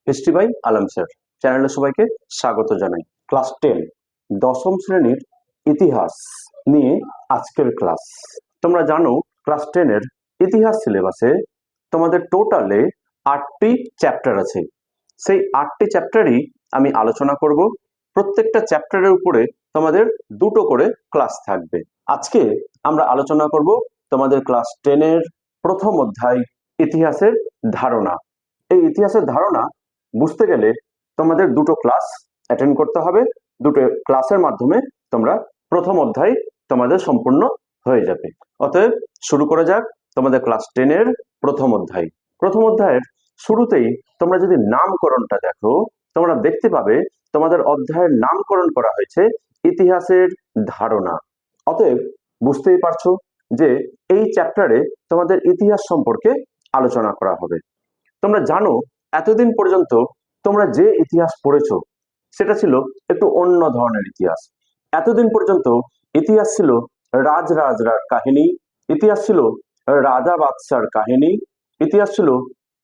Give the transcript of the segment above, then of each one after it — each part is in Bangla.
হিস্ট্রি বাই আলম স্যার চ্যানেলে সবাইকে স্বাগত জানাই। ক্লাস 10 দশম শ্রেণীর ইতিহাস নিয়ে আজকের ক্লাস। তোমরা জানো ক্লাস 10 এর ইতিহাস সিলেবাসে তোমাদের টোটালে 8টি চ্যাপ্টার আছে। সেই 8টি চ্যাপ্টারই আমি আলোচনা করব। প্রত্যেকটা চ্যাপ্টারের উপরে তোমাদের দুটো করে ক্লাস থাকবে। আজকে আমরা আলোচনা করব তোমাদের ক্লাস 10 এর প্রথম অধ্যায় ইতিহাসের ধারণা। এই ইতিহাসের ধারণা বুঝতে গেলে তোমাদের দুটো ক্লাস অ্যাটেন্ড করতে হবে। দুটো ক্লাসের মাধ্যমে তোমরা প্রথম অধ্যায় তোমাদের সম্পূর্ণ হয়ে যাবে। অতএব শুরু করা যাক তোমাদের ক্লাস 10 এর প্রথম অধ্যায়। প্রথম অধ্যায়ের শুরুতেই তোমরা যদি নামকরণটা দেখো, তোমরা দেখতে পাবে তোমাদের অধ্যায়ের নামকরণ করা হয়েছে ইতিহাসের ধারণা। অতএব বুঝতেই পারছো যে এই চ্যাপ্টারে তোমাদের ইতিহাস সম্পর্কে আলোচনা করা হবে। তোমরা জানো এতদিন পর্যন্ত তোমরা যে ইতিহাস পড়েছো সেটা ছিল একটু অন্য ধরনের ইতিহাস। এতদিন পর্যন্ত ইতিহাস ছিল রাজরাজরার কাহিনী, ইতিহাস ছিল রাজা বাদশার কাহিনী, ইতিহাস ছিল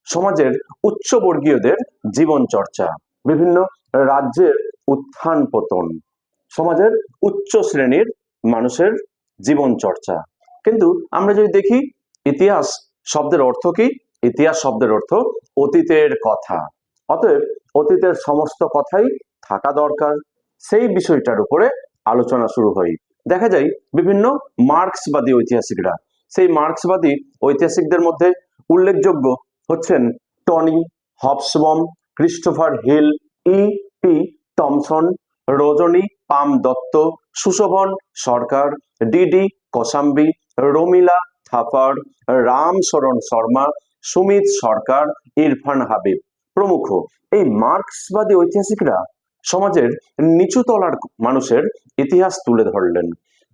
সমাজের উচ্চবর্গীয়দের জীবন চর্চা, বিভিন্ন রাজ্যের উত্থান পতন, সমাজের উচ্চ শ্রেণীর মানুষের জীবন চর্চা। কিন্তু আমরা যদি দেখি ইতিহাস শব্দের অর্থ কি? ইতিহাস শব্দের অর্থ অতীতের কথা। অতএব অতীতের সমস্ত কথাই থাকা দরকার। সেই বিষয়টার উপরে আলোচনা শুরু হয়। দেখা যায় বিভিন্ন মার্ক্সবাদী ঐতিহাসিকরা, সেই মার্ক্সবাদী ঐতিহাসিকদের মধ্যে উল্লেখযোগ্য হচ্ছেন Tony Hobsbawm, Christopher Hill, E P Thompson, Rajani Palme Dutt, Sushobhan Sarkar, D D Kosambi, Romila Thapar, Ramsharan Sharma, Sumit Sarkar, Irfan Habib প্রমুখ। এই মার্ক্সবাদী ঐতিহাসিকরা সমাজের নিচু তলার মানুষের ইতিহাস তুলে ধরলেন।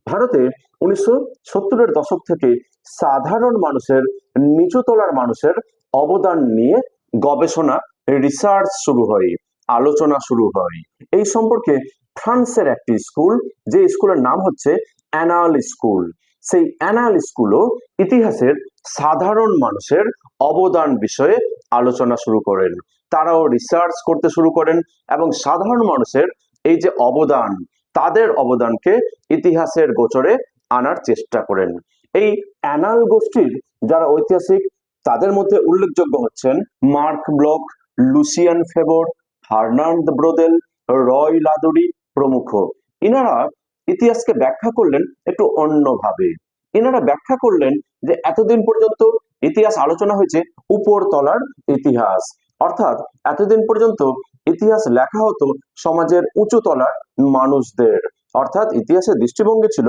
ভারতে 1970-এর দশক থেকে সাধারণ মানুষের নিচু তলার মানুষের অবদান নিয়ে গবেষণা রিসার্চ শুরু হয়, আলোচনা শুরু হয়। এই সম্পর্কে ফ্রান্সের একটি স্কুল, যে স্কুলের নাম হচ্ছে অ্যানাল স্কুল, সেই অ্যানাল স্কুলও ইতিহাসের সাধারণ মানুষের অবদান বিষয়ে আলোচনা শুরু করেন। তারাও রিসার্চ করতে শুরু করেন এবং সাধারণ মানুষের এই যে অবদান, তাদের অবদানকে ইতিহাসের গোচরে আনার চেষ্টা করেন। এই অ্যানাল গোষ্ঠীর যারা ঐতিহাসিক তাদের মধ্যে উল্লেখযোগ্য হচ্ছেন মার্ক ব্লক, লুসিয়ান ফেবর, ফার্নান্ড ব্রোদেল, রয় লাদুরি প্রমুখ। ইনারা ইতিহাসকে ব্যাখ্যা করলেন একটু অন্যভাবে। ইনারা ব্যাখ্যা করলেন যে এতদিন পর্যন্ত ইতিহাস আলোচনা হয়েছে উপর তলার ইতিহাস, অর্থাৎ এতদিন পর্যন্ত ইতিহাস লেখা হতো সমাজের উঁচু তলার মানুষদের, অর্থাৎ ইতিহাসের দৃষ্টিভঙ্গি ছিল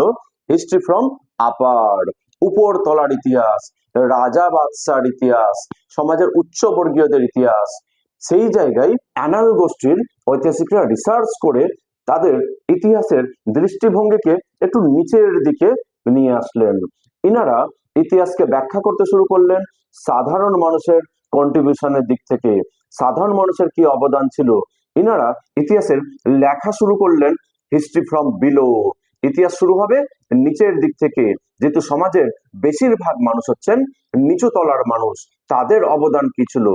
হিস্ট্রি ফ্রম আপার, উপর তলার ইতিহাস, রাজা বাদশার ইতিহাস, সমাজের উচ্চ বর্গীয়দের ইতিহাস। সেই জায়গায় অ্যানাল গোষ্ঠীর ঐতিহাসিকরা রিসার্চ করে তাদের ইতিহাসের দৃষ্টিভঙ্গিকে একটু নিচের দিকে নিয়ে আসলেন। ইনারা ইতিহাসকে ব্যাখ্যা করতে শুরু করলেন সাধারণ মানুষের কন্ট্রিবিউশনের দিক থেকে, সাধারণ মানুষের কি অবদান ছিল। ইনারা ইতিহাসের লেখা শুরু করলেন হিস্ট্রি ফ্রম বিলো, ইতিহাস শুরু হবে নিচের দিক থেকে, যেহেতু সমাজের বেশিরভাগ মানুষ হচ্ছেন নিচু তলার মানুষ, তাদের অবদান কি ছিল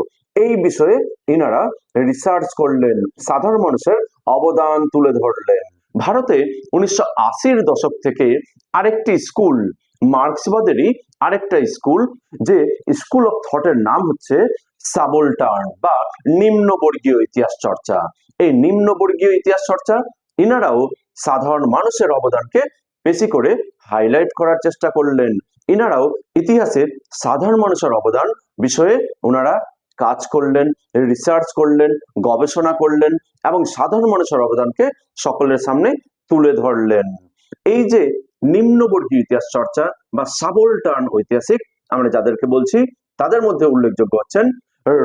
এই বিষয়ে ইনারা রিসার্চ করলেন, সাধারণ মানুষের অবদান তুলে ধরলেন। ভারতে 1980-র দশক থেকে আরেকটি স্কুল, মার্ক্সবাদেরই আরেকটা স্কুল, যে স্কুল অফ থটের নাম হচ্ছে সাবলটার্ন বা নিম্নবর্গীয় ইতিহাস চর্চা। এই নিম্নবর্গীয় ইতিহাস চর্চা ইনারাও সাধারণ মানুষের অবদানকে বেশি করে হাইলাইট করার চেষ্টা করলেন। ইনারাও ইতিহাসে সাধারণ মানুষের অবদান বিষয়ে ওনারা কাজ করলেন, রিসার্চ করলেন, গবেষণা করলেন এবং সাধারণ মানুষের অবদানকে সকলের সামনে তুলে ধরলেন। এই যে নিম্নবর্গীয় ইতিহাস চর্চা বা সাবলটার্ন ঐতিহাসিক আমরা যাদেরকে বলছি, তাদের মধ্যে উল্লেখযোগ্য হচ্ছেন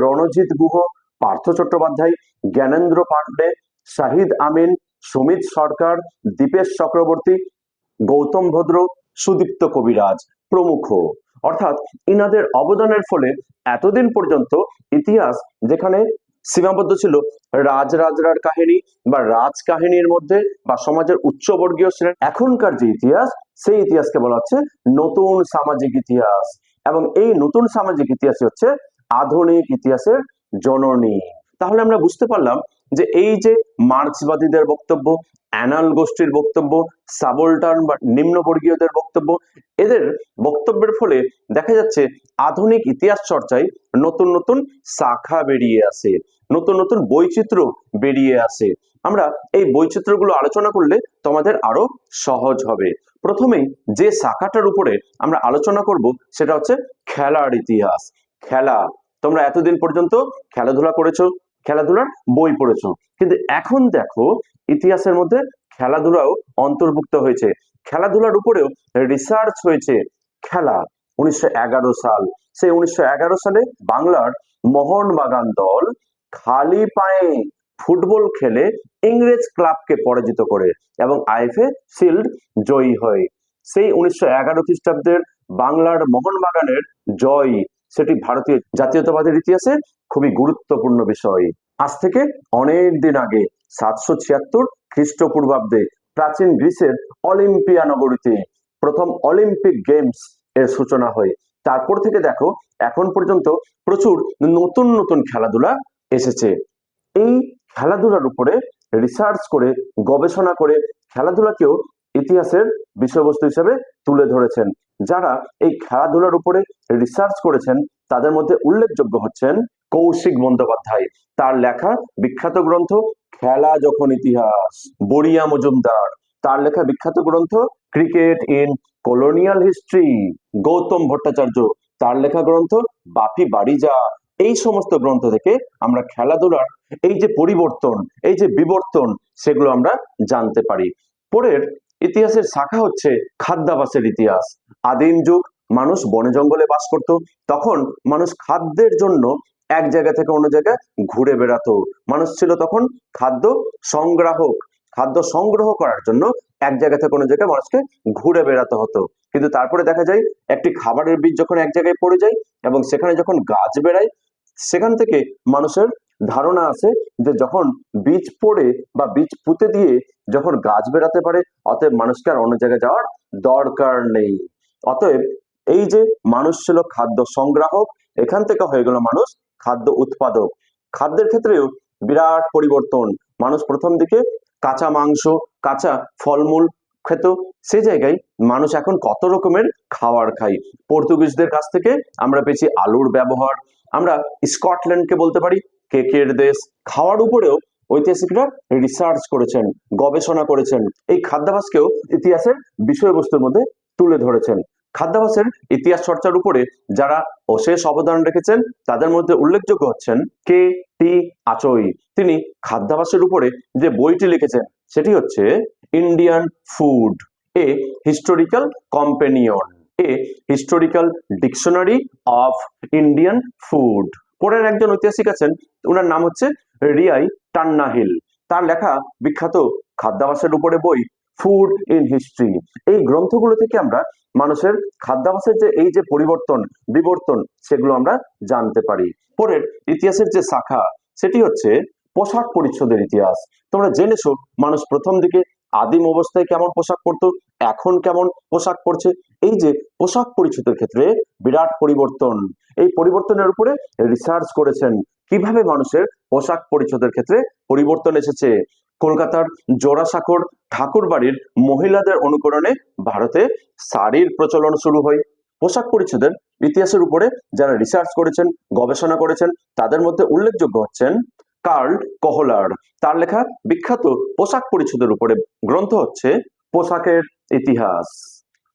রণজিৎ গুহ, পার্থ চট্টোপাধ্যায়, জ্ঞানেন্দ্র পাণ্ডে, শাহিদ আমিন, সুমিত সরকার, দীপেশ চক্রবর্তী, গৌতম ভদ্র, সুদীপ্ত কবিরাজ প্রমুখ। অর্থাৎ ইনাদের অবদানের ফলে এতদিন পর্যন্ত ইতিহাস যেখানে সীমাবদ্ধ ছিল রাজরাজরার কাহিনী বা রাজ কাহিনীর মধ্যে বা সমাজের উচ্চবর্গীয় শ্রেণী, এখনকার যে ইতিহাস সেই ইতিহাসকে বলা হচ্ছে নতুন সামাজিক ইতিহাস। এবং এই নতুন সামাজিক ইতিহাস হচ্ছে আধুনিক ইতিহাসের জননী। তাহলে আমরা বুঝতে পারলাম যে এই যে মার্ক্সবাদীদের বক্তব্য, অ্যানাল গোষ্ঠীর বক্তব্য, সাবলটার্ন বা নিম্নবর্গীয়দের বক্তব্য, এদের বক্তব্যের ফলে দেখা যাচ্ছে আধুনিক ইতিহাস চর্চায় নতুন নতুন শাখা বেরিয়ে আসে, নতুন নতুন বৈচিত্র্য বেরিয়ে আসে। আমরা এই বৈচিত্র্যগুলো আলোচনা করলে তোমাদের আরো সহজ হবে। প্রথমেই যে শাখাটার উপরে আমরা আলোচনা করব সেটা হচ্ছে খেলার ইতিহাস। খেলা, তোমরা এতদিন পর্যন্ত খেলাধুলা করেছো, খেলাধুলার বই পড়েছো, কিন্তু এখন দেখো ইতিহাসের মধ্যে খেলাধুলাও অন্তর্ভুক্ত হয়েছে। খেলাধুলার উপরেও রিসার্চ হয়েছে। খেলা 1911 সাল, সেই 1911 সালে বাংলার মোহনবাগান দল খালি পায়ে ফুটবল খেলে ইংরেজ ক্লাবকে পরাজিত করে এবং আইএফএ শিল্ড জয়ী হয়। সেই 1911 খ্রিস্টাব্দের বাংলার মোহনবাগানের জয়, সেটি ভারতীয় জাতীয়তাবাদের ইতিহাসে খুবই গুরুত্বপূর্ণ বিষয়। আজ থেকে অনেক দিন আগে 776 খ্রিস্টপূর্বাব্দে প্রাচীন গ্রিসের অলিম্পিয়া নগরীতে প্রথম অলিম্পিক গেমস এর সূচনা হয়। তারপর থেকে দেখো এখন পর্যন্ত প্রচুর নতুন নতুন খেলাধুলা এসেছে। এই খেলাধুলার উপরে রিসার্চ করে, গবেষণা করে খেলাধুলাকেও ইতিহাসের বিষয়বস্তু হিসেবে তুলে ধরেছেন। যারা এই খেলাধুলার উপরে রিসার্চ করেছেন তাদের মধ্যে উল্লেখযোগ্য হচ্ছেন কৌশিক বন্দ্যোপাধ্যায়, তার লেখা বিখ্যাত গ্রন্থ খেলা যখন ইতিহাস। বড়িয়া মজুমদার, তার লেখা বিখ্যাত গ্রন্থ cricket in colonial history. Gautam Bhattacharya, তার লেখা গ্রন্থ বাপি বাড়ি যা। এই সমস্ত গ্রন্থ থেকে আমরা খেলাধুলার এই যে পরিবর্তন, এই যে বিবর্তন, সেগুলো আমরা জানতে পারি। পরের ইতিহাসের শাখা হচ্ছে খাদ্যাভ্যাসের ইতিহাস। আদিম যুগ, মানুষ বনে জঙ্গলে বাস করত, তখন মানুষ খাদ্যের জন্য এক জায়গা থেকে অন্য জায়গায় ঘুরে বেড়াতো। মানুষ ছিল তখন খাদ্য সংগ্রাহক, খাদ্য সংগ্রহ করার জন্য এক জায়গা থেকে অন্য জায়গায় মানুষকে ঘুরে বেড়াতে হতো। কিন্তু তারপরে দেখা যায় একটি খাবারের বীজ যখন এক জায়গায় পড়ে যায় এবং সেখানে যখন গাছ বেড়ায়, সেখান থেকে মানুষের ধারণা আছে যে যখন বীজ পড়ে বা বীজ পুঁতে দিয়ে যখন গাছ বেড়াতে পারে, অতএব মানুষকে আর অন্য জায়গায় যাওয়ার দরকার নেই। অতএব এই যে মানুষ ছিল খাদ্য সংগ্রাহক, এখান থেকে হয়ে গেল মানুষ খাদ্য উৎপাদক। খাদ্যের ক্ষেত্রেও বিরাট পরিবর্তন। মানুষ প্রথম দিকে কাঁচা মাংস, কাঁচা ফলমূল খেত, সে জায়গায় মানুষ এখন কত রকমের খাবার খাই। পর্তুগিজদের কাছ থেকে আমরা পেয়েছি আলুর ব্যবহার। আমরা স্কটল্যান্ডকে বলতে পারি কেকের দেশ। খাওয়ার উপরেও ঐতিহাসিকরা রিসার্চ করেছেন, গবেষণা করেছেন, এই খাদ্যাভ্যাসকেও ইতিহাসের বিষয়বস্তুর মধ্যে তুলে ধরেছেন। খাদ্যাভ্যাসের ইতিহাস চর্চার উপরে যারা অশেষ অবদান রেখেছেন তাদের মধ্যে উল্লেখযোগ্য হচ্ছেন কে টি আচই। তিনি খাদ্যাভ্যাসের উপরে যে বইটি লিখেছেন সেটি হচ্ছে Indian food, a historical companion, a historical dictionary of Indian food. পরের একজন ঐতিহাসিক আছেন, ওনার নাম হচ্ছে রিয়াই টান্নাহিল। তার লেখা বিখ্যাত খাদ্যাভ্যাসের উপরে বই ফুড ইন হিস্ট্রি। এই গ্রন্থগুলো থেকে আমরা মানুষের খাদ্যাভ্যাসের যে এই যে পরিবর্তন বিবর্তন, সেগুলো আমরা জানতে পারি। পরের ইতিহাসের যে শাখা সেটি হচ্ছে পোশাক পরিচ্ছদের ইতিহাস। তোমরা জেনেছো মানুষ প্রথম দিকে আদিম অবস্থায় কেমন পোশাক পরতো, এখন কেমন পোশাক পরছে। এই যে পোশাক পরিচ্ছদের ক্ষেত্রে বিরাট পরিবর্তন, এই পরিবর্তনের উপরে রিসার্চ করেছেন কিভাবে মানুষের পোশাক পরিচ্ছদের ক্ষেত্রে পরিবর্তন এসেছে। কলকাতার জোড়াসাঁকোর ঠাকুর বাড়ির মহিলাদের অনুকরণে ভারতে শাড়ির প্রচলন শুরু হয়। পোশাক পরিচ্ছদের ইতিহাসের উপরে যারা রিসার্চ করেছেন, গবেষণা করেছেন, তাদের মধ্যে উল্লেখযোগ্য হচ্ছেন কার্ল কোহলার। তার লেখা বিখ্যাত পোশাক পরিচ্ছদের উপরে গ্রন্থ হচ্ছে পোশাকের ইতিহাস।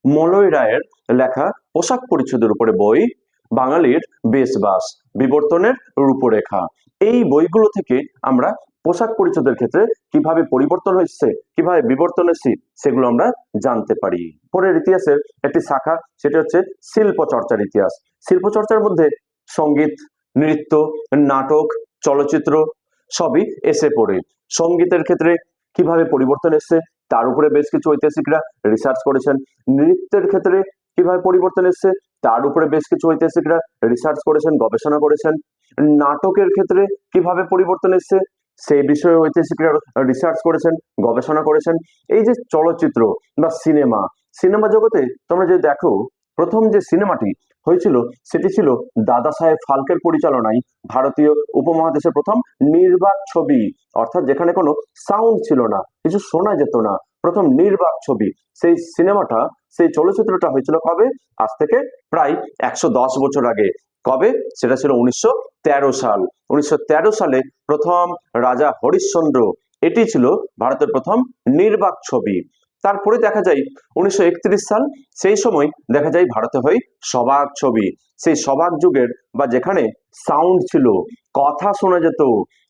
মলয় রায়ের লেখা পোশাক পরিচ্ছদের উপরে বই বাঙালির বেশবাস, বিবর্তনের রূপরেখা। এই বইগুলো থেকে আমরা পোশাক পরিচ্ছদের ক্ষেত্রে কিভাবে পরিবর্তন হয়েছে, কিভাবে বিবর্তন এসেছে, সেগুলো আমরা জানতে পারি। পরের ইতিহাসের একটি শাখা সেটা হচ্ছে শিল্প চর্চার ইতিহাস। শিল্প চর্চার মধ্যে সঙ্গীত, নৃত্য, নাটক, চলচ্চিত্র সবই এসে পড়ে। সঙ্গীতের ক্ষেত্রে কিভাবে পরিবর্তন এসছে তার উপরে বেশ কিছু ঐতিহাসিকরা রিসার্চ করেছেন। নৃত্যের ক্ষেত্রে কিভাবে পরিবর্তন এসছে তার উপরে বেশ কিছু ঐতিহাসিকরা রিসার্চ করেছেন, গবেষণা করেছেন। নাটকের ক্ষেত্রে কিভাবে পরিবর্তন এসছে সেই বিষয়ে ঐতিহাসিকরা রিসার্চ করেছেন, গবেষণা করেছেন। এই যে চলচ্চিত্র বা সিনেমা, সিনেমা জগতে তোমরা যদি দেখো প্রথম যে সিনেমাটি হয়েছিল সেটি ছিল দাদা সাহেব ফালকের পরিচালনায় ভারতীয় উপমহাদেশের প্রথম নির্বাক ছবি, অর্থাৎ যেখানে কোনো সাউন্ড ছিল না, কিছু শোনা যেত না, প্রথম নির্বাক ছবি। সেই সিনেমাটা, সেই চলচ্চিত্রটা হয়েছিল কবে? আজ থেকে প্রায় 110 বছর আগে। কবে? সেটা ছিল 1913 সাল। 1913 সালে প্রথম রাজা হরিশ্চন্দ্র, এটি ছিল ভারতের প্রথম নির্বাক ছবি। তারপরে দেখা যায় 1931 সাল, সেই সময় দেখা যায় ভারতে হয় সবাক ছবি। সেই সবাক যুগের বা যেখানে সাউন্ড ছিল, কথা শোনা যেত,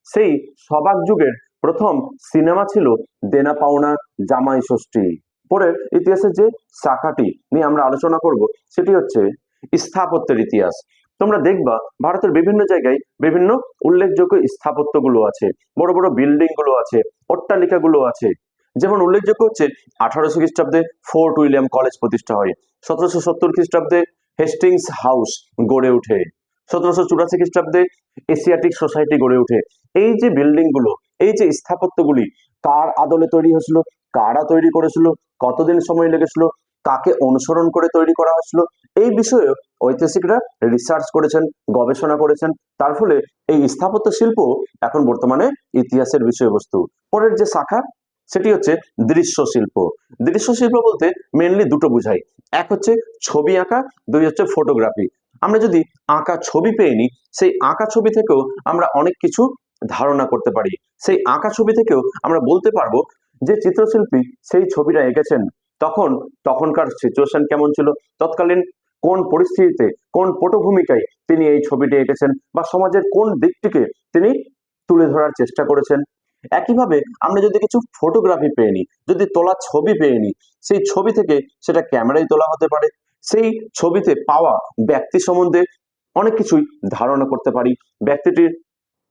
সেই সবাক যুগের প্রথম সিনেমা ছিল দেনা পাওনা জামাই ষষ্ঠী। পরের ইতিহাসের যে শাখাটি নিয়ে আমরা আলোচনা করব সেটি হচ্ছে স্থাপত্যের ইতিহাস। তোমরা দেখবা ভারতের বিভিন্ন জায়গায় বিভিন্ন উল্লেখযোগ্য স্থাপত্যগুলো আছে, বড় বড় বিল্ডিং গুলো আছে, অট্টালিকাগুলো আছে। যেমন উল্লেখযোগ্য হচ্ছে 1800 খ্রিস্টাব্দে ফোর্ট উইলিয়াম কলেজ প্রতিষ্ঠা হয়। 1770 খ্রিস্টাব্দে হেস্টিংস হাউস গড়ে ওঠে। 1784 খ্রিস্টাব্দে এশিয়াটিক সোসাইটি গড়ে ওঠে। এই যে বিল্ডিং গুলো, এই যে স্থাপত্যগুলি কার আদলে তৈরি হয়েছিল, কারা তৈরি করেছিল, কতদিন সময় লেগেছিল, কাকে অনুসরণ করে তৈরি করা হয়েছিল, এই বিষয়ে ঐতিহাসিকরা রিসার্চ করেছেন, গবেষণা করেছেন। তার ফলে এই স্থাপত্য শিল্প এখন বর্তমানে ইতিহাসের বিষয়বস্তু। পরের যে শাখা সেটি হচ্ছে দৃশ্য শিল্প। দৃশ্য শিল্প বলতে মেনলি দুটো বোঝায়, এক হচ্ছে ছবি আঁকা, দুই হচ্ছে ফটোগ্রাফি। আমরা যদি আঁকা ছবি পেয়ে নিই, সেই আঁকা ছবি থেকেও আমরা অনেক কিছু ধারণা করতে পারি। সেই আঁকা ছবি থেকেও আমরা বলতে পারবো যে চিত্রশিল্পী সেই ছবিটা এঁকেছেন তখনকার সিচুয়েশন কেমন ছিল, তৎকালীন কোন পরিস্থিতিতে, কোন পটভূমিকায় তিনি এই ছবিটি এঁকেছেন, বা সমাজের কোন দিকটিকে তিনি তুলে ধরার চেষ্টা করেছেন। একইভাবে আমরা যদি কিছু ফটোগ্রাফি পেয়ে নিই, যদি তোলা ছবি পেয়ে নিই, সেই ছবি থেকে সেটা ক্যামেরায় তোলা হতে পারে, সেই ছবিতে পাওয়া ব্যক্তি সম্বন্ধে অনেক কিছুই ধারণা করতে পারি। ব্যক্তিটির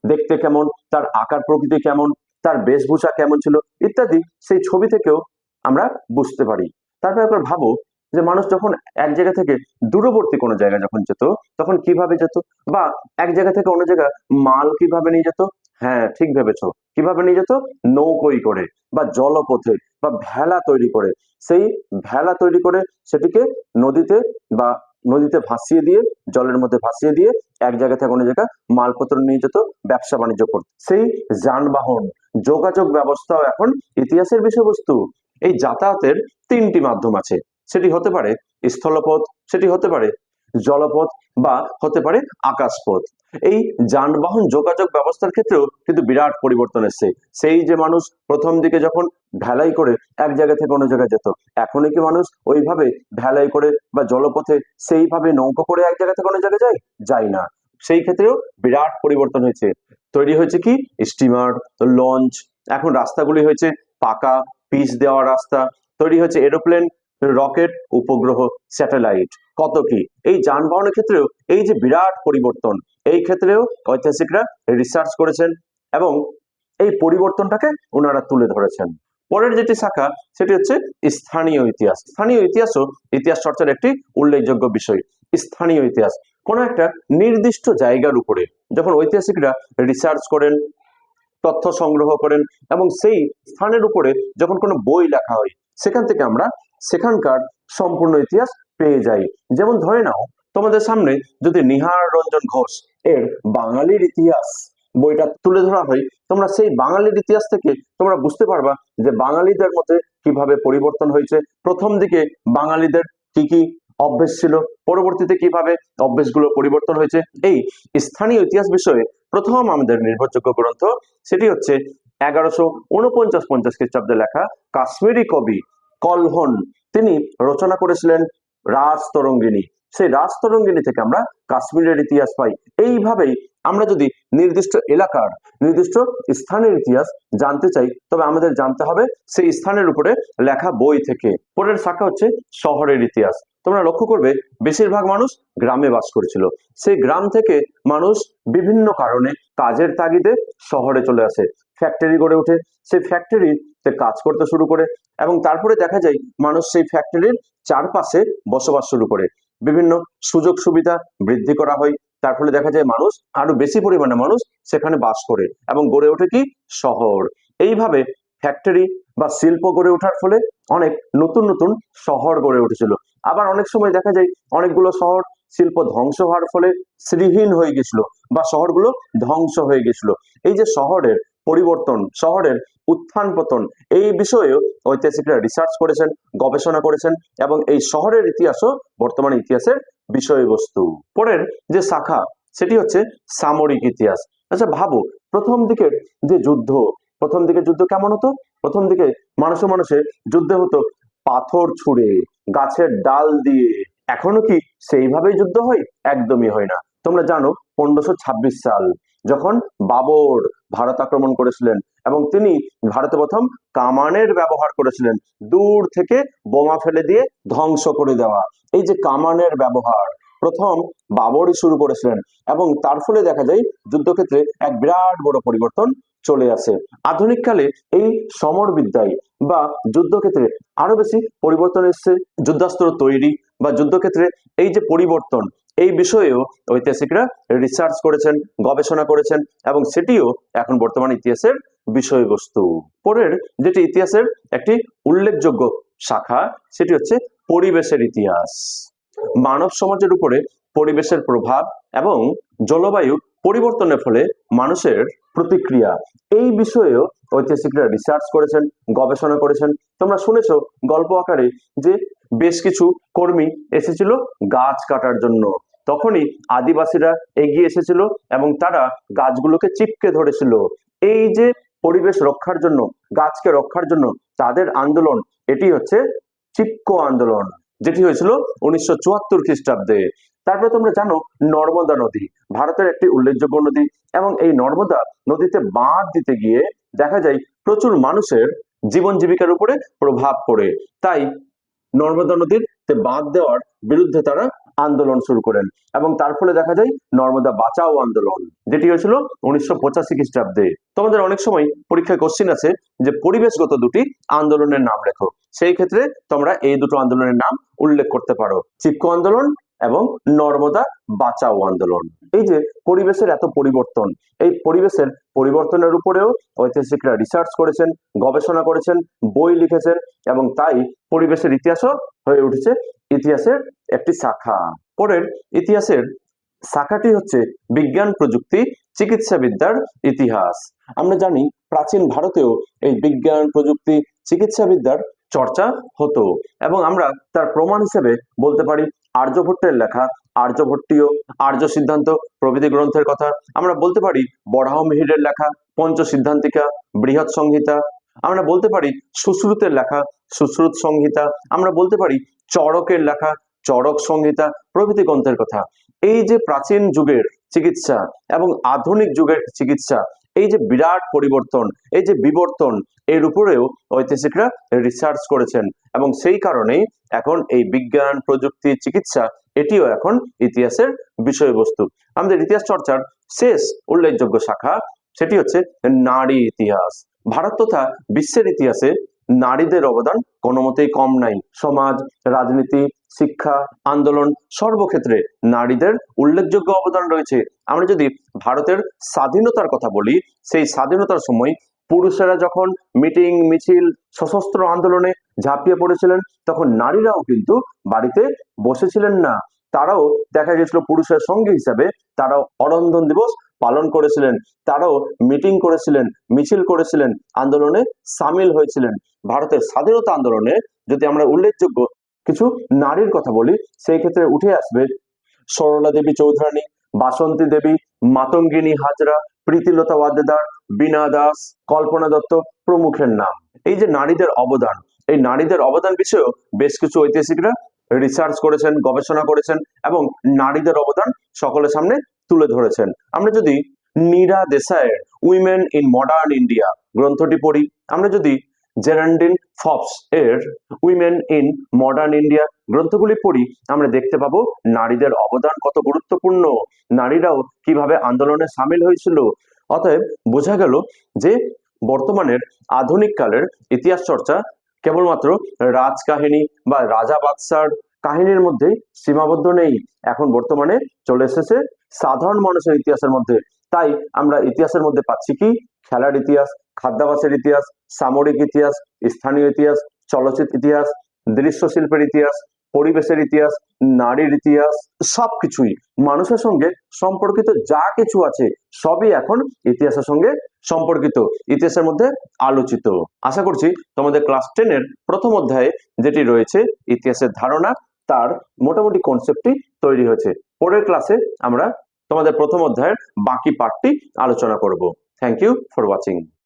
দেখতে কেমন, তার আকার প্রকৃতি কেমন, তার বেশভূষা কেমন ছিল ইত্যাদি সেই ছবি থেকেও আমরা বুঝতে পারি। তারপর একবার ভাবো যে মানুষ যখন এক জায়গা থেকে দূরবর্তী কোনো জায়গায় যখন যেত, তখন কিভাবে যেত, বা এক জায়গা থেকে অন্য জায়গায় মাল কিভাবে নিয়ে যেত? হ্যাঁ, ঠিক ভেবেছো, কিভাবে নিয়ে যেত? নৌকোয় করে, বা জলপথে, বা ভেলা তৈরি করে। সেই ভেলা তৈরি করে সেটিকে নদীতে বা নদীতে ভাসিয়ে দিয়ে, জলের মধ্যে ভাসিয়ে দিয়ে এক জায়গা থেকে অন্য জায়গায় মালপত্র নিয়ে যেত, ব্যবসা বাণিজ্য করত। সেই যানবাহন, যোগাযোগ ব্যবস্থাও এখন ইতিহাসের বিষয়বস্তু। এই যাতায়াতের তিনটি মাধ্যম আছে, সেটি হতে পারে স্থলপথ, সেটি হতে পারে জলপথ, বা হতে পারে আকাশপথ। এই যানবাহন যোগাযোগ ব্যবস্থার ক্ষেত্রেও কিন্তু বিরাট পরিবর্তন এসেছে। সেই যে মানুষ প্রথম দিকে যখন ভেলাই করে এক জায়গা থেকে অন্য জায়গায় যেত, এখনই কি মানুষ ওইভাবে ভেলাই করে বা জলপথে সেইভাবে নৌকো করে এক জায়গা থেকে অন্য জায়গায় যায় না। সেই ক্ষেত্রেও বিরাট পরিবর্তন হয়েছে। তৈরি হয়েছে কি স্টিমার, লঞ্চ, এখন রাস্তাগুলি হয়েছে পাকা পিচ দেওয়া রাস্তা, তৈরি হয়েছে এরোপ্লেন, রকেট, উপগ্রহ, স্যাটেলাইট, কত কি। এই যানবাহনের ক্ষেত্রেও এই যে বিরাট পরিবর্তন, এই ক্ষেত্রেও ঐতিহাসিকরা রিসার্চ করেছেন এবং এই পরিবর্তনটাকে ওনারা তুলে ধরেছেন। পরের যেটি শাখা সেটি হচ্ছে স্থানীয় ইতিহাস। স্থানীয় ইতিহাসও ইতিহাস চর্চার একটি উল্লেখযোগ্য বিষয়। স্থানীয় ইতিহাস কোনো একটা নির্দিষ্ট জায়গার উপরে যখন ঐতিহাসিকরা রিসার্চ করেন, তথ্য সংগ্রহ করেন, এবং সেই স্থানের উপরে যখন কোনো বই লেখা হয়, সেখান থেকে আমরা সেখানকার সম্পূর্ণ ইতিহাস পেয়ে যাই। যেমন ধরে নাও তোমাদের সামনে যদি নিহার রঞ্জন ঘোষ এর বাঙালির ইতিহাস বইটা তুলে ধরা হয়, তোমরা সেই বাঙালির ইতিহাস থেকে তোমরা বুঝতে পারবা যে বাঙালিদের মধ্যে কিভাবে পরিবর্তন হয়েছে, প্রথম দিকে বাঙালিদের কি কি অভ্যেস ছিল, পরবর্তীতে কিভাবে অভ্যেসগুলো পরিবর্তন হয়েছে। এই স্থানীয় ইতিহাস বিষয়ে প্রথম আমাদের নির্ভরযোগ্য গ্রন্থ সেটি হচ্ছে 1149-50 খ্রিস্টাব্দে লেখা কাশ্মীরি কবি কলহন, তিনি রচনা করেছিলেন রাজতরঙ্গিনী। সেই রাজতরঙ্গিনী থেকে আমরা কাশ্মীরের ইতিহাস পাই। এইভাবেই আমরা যদি নির্দিষ্ট এলাকার, নির্দিষ্ট স্থানের ইতিহাস জানতে চাই, তবে আমাদের জানতে হবে সেই স্থানের উপরে লেখা বই থেকে। পরের শাখা হচ্ছে শহরের ইতিহাস। তোমরা লক্ষ্য করবে বেশিরভাগ মানুষ গ্রামে বাস করেছিল, সেই গ্রাম থেকে মানুষ বিভিন্ন কারণে কাজের তাগিদে শহরে চলে আসে, ফ্যাক্টরি গড়ে ওঠে, সেই ফ্যাক্টরিতে কাজ করতে শুরু করে, এবং তারপরে দেখা যায় মানুষ সেই ফ্যাক্টরির চারপাশে বসবাস শুরু করে, বিভিন্ন সুযোগ সুবিধা বৃদ্ধি করা হয়, তার ফলে দেখা যায় মানুষ আরো বেশি পরিমাণে মানুষ সেখানে বাস করে এবং গড়ে ওঠে কি শহর। এইভাবে ফ্যাক্টরি বা শিল্প গড়ে ওঠার ফলে অনেক নতুন নতুন শহর গড়ে উঠেছিল। আবার অনেক সময় দেখা যায় অনেকগুলো শহর শিল্প ধ্বংস হওয়ার ফলে শ্রীহীন হয়ে গেছিল বা শহরগুলো ধ্বংস হয়ে গেছিল। এই যে শহরের পরিবর্তন, শহরের উত্থান পতন, এই বিষয়ে ঐতিহাসিকরা রিসার্চ করেছেন, গবেষণা করেছেন এবং এই শহরের ইতিহাসও বর্তমান ইতিহাসের বিষয়বস্তু। পরের যে শাখা সেটি হচ্ছে সামরিক ইতিহাস। আচ্ছা ভাবো, প্রথম দিকের যে যুদ্ধ, প্রথম দিকে যুদ্ধ কেমন হতো? প্রথম দিকে মানুষে যুদ্ধ হতো পাথর ছুঁড়ে, গাছের ডাল দিয়ে। এখনো কি সেইভাবেই যুদ্ধ হয়? একদমই হয় না। তোমরা জানো 1526 সাল যখন বাবর ভারত আক্রমণ করেছিলেন এবং তিনি ভারতে প্রথম কামানের ব্যবহার করেছিলেন, দূর থেকে বোমা ফেলে দিয়ে ধ্বংস করে দেওয়া। এই যে কামানের ব্যবহার প্রথম বাবরই শুরু করেছিলেন এবং তার ফলে দেখা যায় যুদ্ধক্ষেত্রে এক বিরাট বড় পরিবর্তন চলে আসে। আধুনিক কালে এই সমর বিদ্যায় বা যুদ্ধক্ষেত্রে আরো বেশি পরিবর্তন এসছে। যুদ্ধাস্ত্র তৈরি বা যুদ্ধক্ষেত্রে এই যে পরিবর্তন, এই বিষয়েও ঐতিহাসিকরা রিসার্চ করেছেন, গবেষণা করেছেন এবং সেটিও এখন বর্তমান ইতিহাসের বিষয়বস্তু। পরের যেটি ইতিহাসের একটি উল্লেখযোগ্য শাখা সেটি হচ্ছে পরিবেশের ইতিহাস। মানব সমাজের উপরে পরিবেশের প্রভাব এবং জলবায়ু পরিবর্তনের ফলে মানুষের প্রতিক্রিয়া, এই বিষয়েও ঐতিহাসিকরা রিসার্চ করেছেন, গবেষণা করেছেন। তোমরা শুনেছো গল্প আকারে যে বেশ কিছু কর্মী এসেছিল গাছ কাটার জন্য, তখনই আদিবাসীরা এগিয়ে এসেছিল এবং তারা গাছগুলোকে চিপকে ধরেছিল। এই যে পরিবেশ রক্ষার জন্য, গাছকে রক্ষার জন্য তাদের আন্দোলন, এটি হচ্ছে চিপকো আন্দোলন, যেটি হয়েছিল 1974 খ্রিস্টাব্দে। তারপরে তোমরা জানো নর্মদা নদী ভারতের একটি উল্লেখযোগ্য নদী এবং এই নর্মদা নদীতে বাঁধ দিতে গিয়ে দেখা যায় প্রচুর মানুষের জীবন জীবিকার উপরে প্রভাব পড়ে। তাই নর্মদা নদীতে বাঁধ দেওয়ার বিরুদ্ধে তারা আন্দোলন শুরু করেন এবং তার ফলে দেখা যায় নর্মদা বাঁচাও আন্দোলন, যেটি হয়েছিল 1985 খ্রিস্টাব্দে। তোমাদের অনেক সময় পরীক্ষায় কোশ্চিন আছে যে পরিবেশগত দুটি আন্দোলনের নাম লেখো, সেই ক্ষেত্রে তোমরা এই দুটো আন্দোলনের নাম উল্লেখ করতে পারো, চিপকো আন্দোলন এবং নর্মদা বাঁচাও আন্দোলন। এই যে পরিবেশের এত পরিবর্তন, এই পরিবেশের পরিবর্তনের উপরেও ঐতিহাসিকরা রিসার্চ করেছেন, গবেষণা করেছেন, বই লিখেছেন এবং তাই পরিবেশের ইতিহাসও হয়ে উঠেছে ইতিহাসের একটি শাখা। পরের ইতিহাসের শাখাটি হচ্ছে বিজ্ঞান প্রযুক্তি চিকিৎসাবিদ্যার ইতিহাস। আমরা জানি প্রাচীন ভারতেও এই বিজ্ঞান প্রযুক্তি চিকিৎসাবিদ্যার চর্চা হতো এবং আমরা তার প্রমাণ হিসেবে বলতে পারি আর্যভট্টের লেখা আর্যভট্টীয়, আর্য সিদ্ধান্ত প্রভৃতি গ্রন্থের কথা। আমরা বলতে পারি বরাহমিহিরের লেখা পঞ্চ সিদ্ধান্তিকা, বৃহৎ সংহিতা। আমরা বলতে পারি সুশ্রুতের লেখা সুশ্রুত সংহিতা। আমরা বলতে পারি চরকের লেখা চরক সংহিতা প্রভৃতি গ্রন্থের কথা। এই যে প্রাচীন যুগের চিকিৎসা এবং আধুনিক যুগের চিকিৎসা, এই যে বিরাট পরিবর্তন, এই যে বিবর্তন, এর উপরেও ঐতিহাসিকরা রিসার্চ করেছেন এবং সেই কারণেই এখন এই বিজ্ঞান প্রযুক্তি চিকিৎসা এটিও এখন ইতিহাসের বিষয়বস্তু। আমাদের ইতিহাস চর্চার শেষ উল্লেখযোগ্য শাখা সেটি হচ্ছে নারী ইতিহাস। ভারত তথা বিশ্বের ইতিহাসে নারীদের অবদান কোনো মতেই কম নাই। সমাজ, রাজনীতি, শিক্ষা, আন্দোলন সর্বক্ষেত্রে নারীদের উল্লেখযোগ্য অবদান রয়েছে। আমরা যদি ভারতের স্বাধীনতার কথা বলি, সেই স্বাধীনতার সময় পুরুষেরা যখন মিটিং মিছিল সশস্ত্র আন্দোলনে ঝাঁপিয়ে পড়েছিলেন, তখন নারীরাও কিন্তু বাড়িতে বসেছিলেন না। তারাও দেখা গেছিল পুরুষের সঙ্গী হিসাবে তারাও অরন্ধন দিবস পালন করেছিলেন, তারাও মিটিং করেছিলেন, মিছিল করেছিলেন, আন্দোলনে সামিল হয়েছিলেন। ভারতের স্বাধীনতা আন্দোলনে যদি আমরা উল্লেখযোগ্য কিছু নারীর কথা বলি, সেই ক্ষেত্রে উঠে আসবে সরলা দেবী চৌধুরানী, বাসন্তী দেবী, মাতঙ্গিনী হাজরা, প্রীতিলতা ওয়াদ্দেদার, বীণা দাস, কল্পনা দত্ত প্রমুখের নাম। এই যে নারীদের অবদান, এই নারীদের অবদান বিষয়েও বেশ কিছু ঐতিহাসিকরা রিসার্চ করেছেন, গবেষণা করেছেন এবং নারীদের অবদান সকলের সামনে তুলে ধরেছেন। আমরা যদি নীরা দেশাইয়ের উইমেন ইন মডার্ন ইন্ডিয়া গ্রন্থটি পড়ি, আমরা যদি জেরান্ডিন ফবস এর উইমেন ইন মডার্ন ইন্ডিয়া গ্রন্থগুলি পড়ি, আমরা দেখতে পাবো নারীদের অবদান কত গুরুত্বপূর্ণ, নারীরাও কিভাবে আন্দোলনে সামিল হয়েছিল। অতএব বোঝা গেল যে বর্তমানের আধুনিক কালের ইতিহাস চর্চা কেবলমাত্র রাজকাহিনী বা রাজা বাদশার কাহিনীর মধ্যেই সীমাবদ্ধ নেই, এখন বর্তমানে চলে এসেছে সাধারণ মানুষের ইতিহাসের মধ্যে। তাই আমরা ইতিহাসের মধ্যে পাচ্ছি কি খেলার ইতিহাস, খাদ্যাভ্যাসের ইতিহাস, সামরিক ইতিহাস, স্থানীয় ইতিহাস, চলচ্চিত্র ইতিহাস, দৃশ্য শিল্পের ইতিহাস, পরিবেশের ইতিহাস, নারীর ইতিহাস, সবকিছুই মানুষের সঙ্গে সম্পর্কিত যা কিছু আছে সবই এখন ইতিহাসের সঙ্গে সম্পর্কিত, ইতিহাসের মধ্যে আলোচিত। আশা করছি তোমাদের ক্লাস 10-এর প্রথম অধ্যায়ে যেটি রয়েছে ইতিহাসের ধারণা, তার মোটামুটি কনসেপ্টটি তৈরি হয়েছে। পরের ক্লাসে আমরা তোমাদের প্রথম অধ্যায়ের বাকি পার্টটি আলোচনা করব। Thank you for watching.